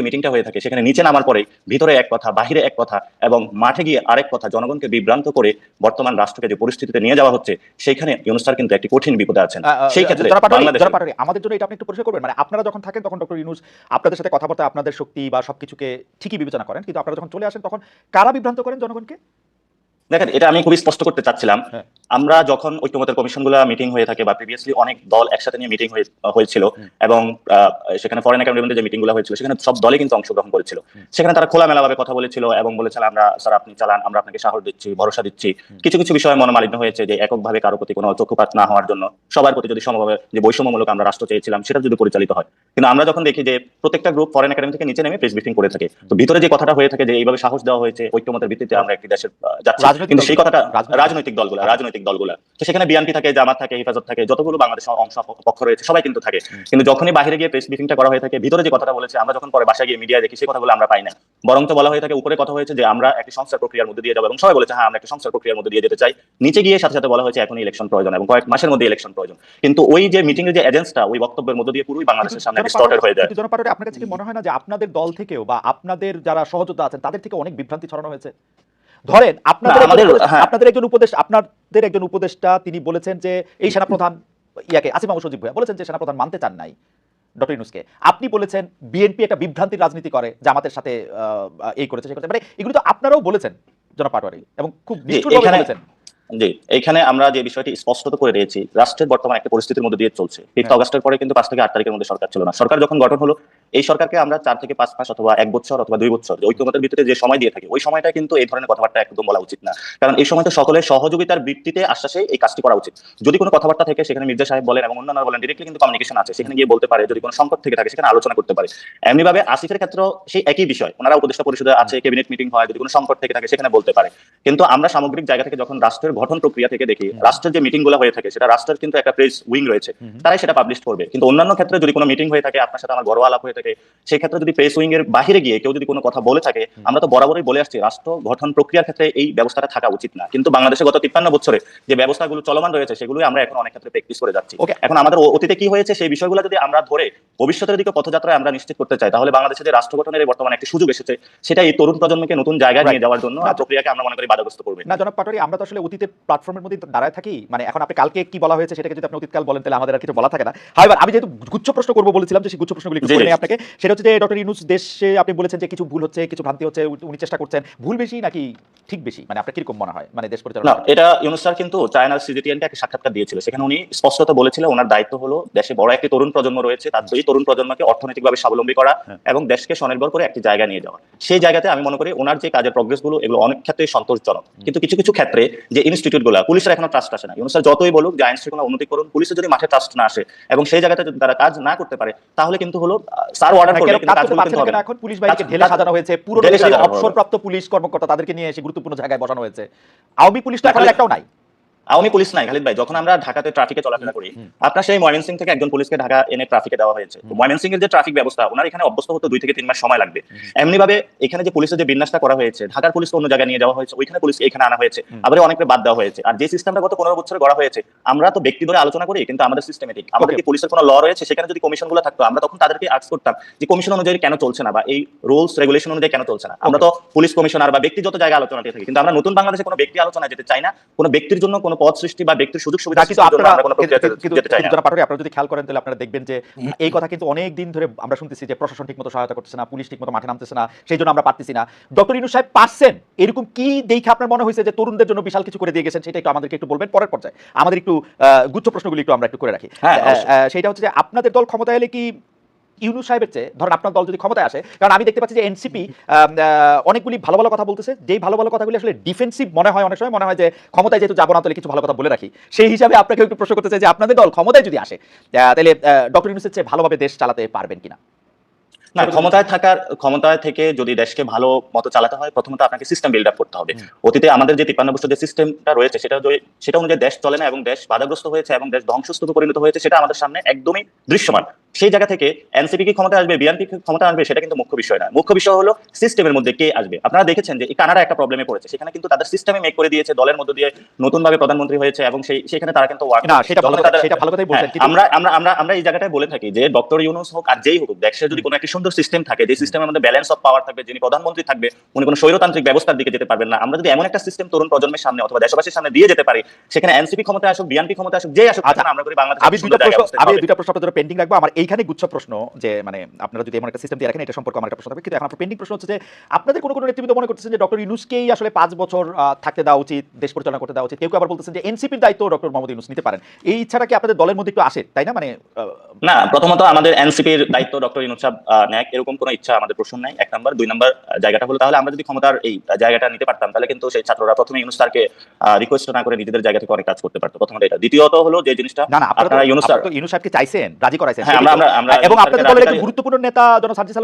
মিটিংটা হয়ে থাকে সেখানে নিচে নামার পরে ভিতরে এক কথা বাহিরে এক কথা এবং মাঠে গিয়ে আরেক কথা জনগণকে বিভ্রান্ত করে বর্তমান রাষ্ট্রকে যে পরিস্থিতিতে নিয়ে যাওয়া হচ্ছে সেখানে ইউনূস স্যার কিন্তু একটি কঠিন বিপদে আছেন। সেই ক্ষেত্রে আমাদের জন্য এটা আপনি একটু পরিষ্কার করবেন, মানে আপনারা যখন থাকেন তখন ডক্টর ইউনূস আপনাদের সাথে কথাবার্তা আপনাদের শক্তি বা সবকিছুকে ঠিকই বিবেচনা করেন, কিন্তু আপনারা যখন চলে আসেন তখন কারা বিভ্রান্ত করেন জনগণকে? দেখেন, এটা আমি খুবই স্পষ্ট করতে চাচ্ছিলাম। আমরা যখন ঐক্যমতের কমিশনগুলো মিটিং হয়ে থাকে বা প্রিভিয়াসলি অনেক দল একসাথে নিয়ে মিটিং হয়েছিল এবং সেখানে ফরেন একাডেমিতে যে মিটিংগুলো হয়েছিল সেখানে সব দলই কিন্তু অংশগ্রহণ করেছিল। সেখানে তারা খোলামেলাভাবে কথা বলেছিল এবং বলেছিল আমরা স্যার আপনি চালান, আমরা আপনাকে সাহস দিচ্ছি, ভরসা দিচ্ছি। কিছু কিছু বিষয়ে মনোমালিন্য হয়েছে যে এককভাবে কারো প্রতি কোনো চক্ষুপাত না হওয়ার জন্য সবার প্রতি যদি সমভাবে যে বৈষম্যমূলক আমরা রাষ্ট্র চেয়েছিলাম সেটা যদি পরিচালিত হয়। কিন্তু আমরা যখন দেখি যে প্রত্যেকটা গ্রুপ ফরেন একাডেমি থেকে নিচে নেমে প্রেস ব্রিফিং করে থাকে, তো ভিতরে যে কথাটা হয়ে থাকে যে এইভাবে সাহস দেওয়া হয়েছে ঐক্যমতের ভিত্তিতে আমরা একটি দেশের যাচ্ছি, কিন্তু সেই কথাটা রাজনৈতিক দলগুলা তো সেখানে বিএনপি থাকে, জামাত থাকে, হেফাজত থাকে, যতগুলো বাংলাদেশ অংশ পক্ষ রয়েছে সবাই কিন্তু থাকে। কিন্তু যখনই বাইরে গিয়ে প্রেস ব্রিফিংটা করা হয়ে থাকে ভিতরে যে কথাটা বলেছে আমরা যখন পরে বাসায় গিয়ে মিডিয়া দেখি সেই কথাগুলো আমরা পাই না, বরঞ্চ বলা হয়ে থাকে উপরে কথা হয়েছে যে আমরা একটি সংস্কার প্রক্রিয়ার মধ্যে দিয়ে যাবো এবং সবাই বলেছে হ্যাঁ আমরা একটি সংস্কার প্রক্রিয়ার মধ্যে দিয়ে যেতে চাই। নিচে গিয়ে সাথে সাথে বলা হয়েছে এখনই ইলেকশন প্রয়োজন এবং কয়েক মাসের মধ্যে ইলেকশন প্রয়োজন। কিন্তু ওই যে মিটিং এর যে এজেন্সটা ওই বক্তব্যের মধ্যে দিয়ে পুরোই বাংলাদেশের সামনে ডিস্টর্টেড হয়ে যায়। জনপাটরে আপনার কাছে কি মনে হয় না যে আপনাদের দল থেকেও বা আপনাদের যারা সহযোদ্ধা আছেন তাদের থেকে অনেক বিভ্রান্তি ছড়ানো হয়েছে? ধরেন আপনাদের একজন উপদেষ্টা তিনি বলেছেন যে এই সেনাপ্রধান আসিফ মাহমুদ সজীব ভাইয়া বলেছেন যে সেনাপ্রধান মানতে চান নাই ডক্টর ইউনূসকে। আপনি বলেছেন বিএনপি একটা বিভ্রান্তির রাজনীতি করে, জামাতের সাথে এই করেছে সে করেছে, মানে এগুলো তো আপনারাও বলেছেন জনাব পাটোয়ারি এবং খুব নিষ্ঠুরভাবে বলেছেন। জি, এখানে আমরা যে বিষয়টি স্পষ্ট করে দিয়েছি, রাষ্ট্রের বর্তমান একটা পরিস্থিতির মধ্যে দিয়ে চলছে। 5 আগস্টের পরে কিন্তু 5 থেকে 8 তারিখের মধ্যে সরকার ছিল না। সরকার যখন গঠন হলো এই সরকারকে আমরা 4 থেকে 5 মাস অথবা 1 বছর অথবা 2 বছর ঐক্যমতের ভিত্তিতে যে সময় দিয়ে থাকি ওই সময়টা কিন্তু এই ধরনের কথাবার্তা একদম বলা উচিত না, কারণ এই সময়টা সকলের সহযোগিতার ভিত্তিতে আশ্বাসে এই কাজটি করা উচিত। যদি কোনো কথাবার্তা থেকে সেখানে মির্জা সাহেব বলেন এবং অন্যান্যরা বলেন ডিরেক্টলি কিন্তু কমিউনিকেশন আছে, সেখানে গিয়ে বলতে পারে, যদি কোনো সংকট থেকে থাকে সেখানে আলোচনা করতে পারে। এমনিভাবে আসিফের ক্ষেত্রেও সেই একই বিষয়, ওনারা উপদেষ্টা পরিষদে আছে, ক্যাবিনেট মিটিং হয়, যদি কোনো সংকট থেকে থাকে সেখানে বলতে পারে। কিন্তু আমরা সামগ্রিক জায়গা থেকে যখন রাষ্ট্রের গঠন প্রক্রিয়া থেকে দেখি রাষ্ট্রের যে মিটিং গুলো হয়ে থাকে সেটা রাষ্ট্রের কিন্তু একটা প্রেস উইং রয়েছে, তারাই সেটা পাবলিশ করবে। কিন্তু অন্যান্য ক্ষেত্রে যদি কোনো মিটিং হয়ে থাকে, আপনার সাথে আমার ঘরোয়া আলাপ হয়ে থাকে, সেই ক্ষেত্রে যদি প্রেস উইং এর বাহিরে গিয়ে কেউ যদি কোনো কথা বলে থাকে, আমরা তো বরাবরই বলে আসছি রাষ্ট্র গঠন প্রক্রিয়ার ক্ষেত্রে এই ব্যবস্থাটা থাকা উচিত না। কিন্তু বাংলাদেশে গত 53 বছরে যে ব্যবস্থাগুলো চলমান রয়েছে সেগুলোই আমরা এখন অনেক ক্ষেত্রে প্র্যাকটিস করে যাচ্ছি। এখন আমাদের অতীতে কি হয়েছে সেই বিষয়গুলো যদি আমরা ধরে ভবিষ্যতের দিকে পথযাত্রায় আমরা নিশ্চিত করতে চাই, তাহলে বাংলাদেশে যে রাষ্ট্র গঠনের বর্তমানে একটি সুযোগ এসেছে সেটা এই তরুণ প্রজন্মকে নতুন জায়গায় নিয়ে যাওয়ার জন্য প্রক্রিয়াকে আমরা মনে করি বাধাগ্রস্ত করবে না। জনাব পাটোয়ারি, আমরা তো আসলে অতীতের প্ল্যাটফর্মের মধ্যে দাঁড়ায় থাকি, মানে এখন আপনি কালকে কি বলা হয়েছে সেটাকে যদি আপনি অতীতকাল বলেন তাহলে আমাদের আর কিছু বলা থাকে না। হাইবার আমি যেহেতু গুচ্ছ প্রশ্ন করবো বলেছিলাম যে সেই গুচ্ছ প্রশ্নগুলি একটু করে নেই আপনাকে। সেটা হচ্ছে যে ডক্টর ইউনূস দেশে আপনি বলেছেন যে কিছু ভুল হচ্ছে, কিছু ভ্রান্তি হচ্ছে, উনি চেষ্টা করছেন, ভুল বেশি নাকি ঠিক বেশি, মানে আপনার কিরকম মনে হয় মানে দেশ পরিচালনা? না, এটা ইউনূস স্যার কিন্তু চায়নার সিজিটিএনকে একটা সাক্ষাৎকার দিয়েছিল, সেখানে উনি স্পষ্টত বলেছিলেন ওনার দায়িত্ব হলো দেশে বড় একটি তরুণ প্রজন্ম রয়েছে, তার এই তরুণ প্রজন্মকে অর্থনৈতিকভাবে স্বাবলম্বী করা এবং দেশকে স্বনির্ভর করে একটি জায়গা নিয়ে যাওয়া। সেই জায়গাতে আমি মনে করি ওনার যে কাজের প্রগ্রেস গুলো এগুলো অনেক ক্ষেত্রে সন্তোষজনক, কিন্তু কিছু কিছু ক্ষেত্রে যে ইনস্টিটিউট গুলো পুলিশের এখনো ট্রাস্ট আসে না। ইউনূস স্যার যতই বলুক যে আইন শৃঙ্খলা উন্নতি করুন, পুলিশের যদি মাঠে ট্রাস্ট না আসে এবং সেই জায়গাতে যদি তারা কাজ না করতে পারে তাহলে কিন্তু হলো স্যার অর্ডার করবে কিন্তু কাজগুলো কিন্তু হবে না। এখন পুলিশ বাহিনীকে ঢেলে সাজানো হয়েছে, পুরো অবসরপ্রাপ্ত পুলিশ কর্মকর্তা তাদেরকে নিয়ে এসে গুরুত্বপূর্ণ জায়গায় বসানো হয়েছে। আওয়ামী পুলিশটা এখন একটাও নাই। আওয়ামী পুলিশ নাই খালিদ ভাই। যখন আমরা ঢাকাতে ট্রাফিকে চলাফেরা করি, আপনার সেই ময়মনসিং থেকে একজন পুলিশকে ঢাকা এনে ট্রাফিকে দেওয়া হয়েছে। ময়মনসিং এর যে ট্রাফিক ব্যবস্থা ওনার এখানে অভ্যস্ত হতে 2 থেকে 3 মাস সময় লাগবে। এমনি ভাবে এখানে যে পুলিশের যে বিন্যাসটা করা হয়েছে, ঢাকার পুলিশকে অন্য জায়গায় নিয়ে যাওয়া হয়েছে, ওইখানে পুলিশকে এখানে আনা হয়েছে, আবার অনেককে বাদ দেওয়া হয়েছে। আর যে সিস্টেমটা গত 15 বছরে গড়া হয়েছে, আমরা তো ব্যক্তি ধরে আলোচনা করি কিন্তু আমাদের সিস্টেমেটিক। আমাদের কি পুলিশের কোনো ল রয়েছে? সেখানে যদি কমিশনগুলো থাকতো আমরা তখন তাদেরকে আস্ক করতাম যে কমিশন অনুযায়ী কেন চলছে না বা এই রুলস রেগুলেশন অনুযায়ী কেন চলছে না। আমরা তো পুলিশ কমিশনার বা ব্যক্তিগত জায়গায় আলোচনাতে থাকি, কিন্তু আমরা নতুন বাংলাদেশে কোনো ব্যক্তি আলোচনায় যেতে চাই না, কোনো ব্যক্তির জন্য কোনো পদ সৃষ্টি বা সুযোগ সুবিধা আপনারা যদি খেয়াল করেন তাহলে আপনারা দেখবেন যে এই কথা কিন্তু অনেক দিন ধরে আমরা শুনতেছি যে প্রশাসন ঠিকমতো সহায়তা করতেছে না, পুলিশ ঠিকমতো মাঠে নামতেছে না, সেই জন্য আমরা পারতেছি না। ডক্টর ইউনূস সাহেব পারছেন, এরকম কি দেখে আপনার মনে হয়েছে যে তরুণদের জন্য বিশাল কিছু করে দিয়ে গেছেন, সেটা একটু আমাদেরকে একটু বলবেন পরের পর্যায়ে। আমাদের একটু গুচ্ছ প্রশ্নগুলি একটু আমরা একটু করে রাখি। সেটা হচ্ছে যে আপনাদের দল ক্ষমতায় এলে কি ইউনূস সাহেবের চেয়ে, ধরেন আপনার দল যদি ক্ষমতায় আসে, কারণ আমি দেখতে পাচ্ছি যে এনসিপি অনেকগুলি ভালো ভালো কথা বলতেছে, যেই ভালো ভালো কথাগুলি আসলে ডিফেন্সিভ মনে হয়, অনেক সময় মনে হয় যে ক্ষমতায় যেহেতু যাবো না তাহলে কিছু ভালো কথা বলে রাখি। সেই হিসাবে আপনাকে একটু প্রশ্ন করতে চাই যে আপনাদের দল ক্ষমতায় যদি আসে তাহলে ডক্টর ইউনূসের চেয়ে ভালোভাবে দেশ চালাতে পারবেন কিনা? না, ক্ষমতায় থেকে যদি দেশকে ভালো মতো চালাতে হয় প্রথমত আপনাকে সিস্টেম বিল্ড আপ করতে হবে। অতীতে আমাদের যে 53 বছর যে সিস্টেমটা রয়েছে সেটা অনুযায়ী দেশ চলে না এবং দেশ বাধাগ্রস্ত হয়েছে এবং দেশ ধ্বংসস্তূপে পরিণত হয়েছে, সেটা আমাদের সামনে একদমই দৃশ্যমান। সেই জায়গা থেকে এনসিপি কি ক্ষমতা আসবে, বিএনপি কি ক্ষমতা আসবে, সেটা কিন্তু মুখ্য বিষয় না। মুখ্য বিষয় হলো সিস্টেমের মধ্যে কে আসবে। আপনারা দেখেছেন যে কানাডা একটা প্রবলেমে পড়েছে, সেখানে কিন্তু তাদের সিস্টেমে মেক করে দিয়েছে, দলের মধ্যে দিয়ে নতুন ভাবে প্রধানমন্ত্রী হয়েছে এবং সেখানে তারা কিন্তু আমরা এই জায়গাটায় বলে থাকি যে ডক্টর ইউনূস হোক আর যেই হোক, দেশে যদি কোনো একটি সুন্দর ঐক্যবদ্ধ সিস্টেম থাকে, যে সিস্টেমের মধ্যে ব্যালেন্স অফ পাওয়ার থাকবে, যিনি প্রধানমন্ত্রী থাকবে উনি কোনো স্বৈরতান্ত্রিক ব্যবস্থার দিকে যেতে পারবেন না। আমরা যদি এমন একটা সিস্টেম তরুণ প্রজন্মের সামনে অথবা দেশবাসীর সামনে দিয়ে যেতে পারি, সেখানে এনসিপি ক্ষমতায় আসুক, বিএনপি ক্ষমতায় আসুক, যে আসুক, আচ্ছা, আমরা করি বাংলাদেশ আমি দুইটা প্রশ্ন আপনাদের পেন্ডিং রাখবো। আমার এইখানে গুচ্ছ প্রশ্ন যে মানে আপনারা যদি এমন একটা সিস্টেম দিয়ে রাখেন, এটা সম্পর্কে আমার একটা প্রশ্ন থাকবে, কিন্তু এখন আপনার পেন্ডিং প্রশ্ন হচ্ছে যে আপনাদের কোনো নেতৃবৃন্দ মনে করতেছেন যে ডক্টর ইউনূসকেই আসলে 5 বছর থাকতে দেওয়া উচিত, দেশ পরিচালনা করতে দেওয়া উচিত। কেউ আবার বলতেছেন যে এনসিপির দায়িত্ব ডক্টর মোহাম্মদ ইউনূস নিতে পারেন। এই ইচ্ছাটা কি আপনাদের দলের মধ্যে একটু আসে, তাই না? মানে না, প্রথমত আমাদের এনসিপির দায়িত্ব ডক্টর ইউনূস সাহেব নেয় এরকম কোনো ইচ্ছা আমাদের প্রশ্ন নাই, 1 নাম্বার। 2 নাম্বার জায়গাটা হলো, তাহলে আমরা যদি ক্ষমতার এই জায়গাটা নিতে পারতাম, তাহলে কিন্তু সেই ছাত্ররা প্রথমে ইউনূস স্যারকে রিকোয়েস্ট না করে নিজেদের জায়গা থেকে অনেক কাজ করতে পারতো, প্রথমত এটা। দ্বিতীয়ত হলো যে জিনিসটা, না না, আপনারা ইউনূস স্যার, তো ইউনূস সাহেবকে চাইছেন, রাজি করাইছেন, হ্যাঁ, আমরা এবং আপনাদের দলের একজন গুরুত্বপূর্ণ নেতা জনাব সার্জিস আলম